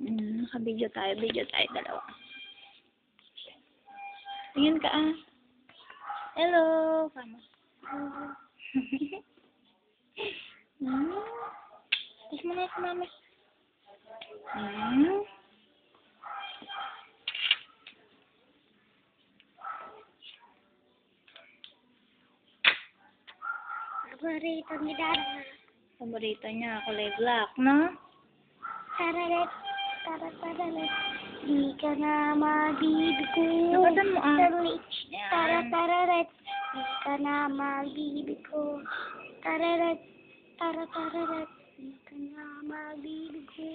Nakabidyo tayo. Video tayo dalawa. Tingin ka ah. Hello. Kama. Kiss mo na si mama. Paborito ni Dada. Paborito niya, kulay black, no? Tararet, tararet. Di ka na mabibig ko. Nakatan mo ah. Tararet. Di ka na mabibig ko. Tararet, tararet. Di ka na mabibig ko.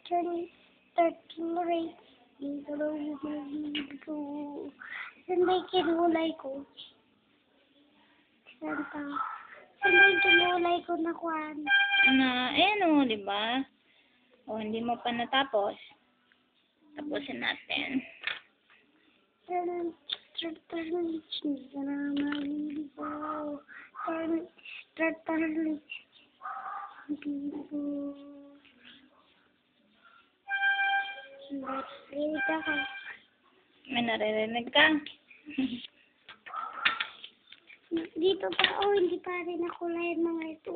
13 rate. Di ka na mabibig ko. Saan ba yung kinulay ko? Saan ba yung kinulay ko na kwan? O, di ba? O, hindi mo pa natapos. Tapusin natin. May naririnig ka? Dito pa, hindi pa rin nakulayan mga ito.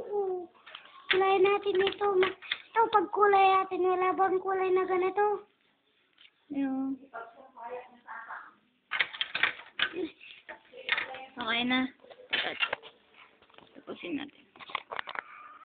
Kulayan natin ito. Ito, pag kulay natin, wala bang kulay na ganito? Yung. Okay na. Tapusin natin.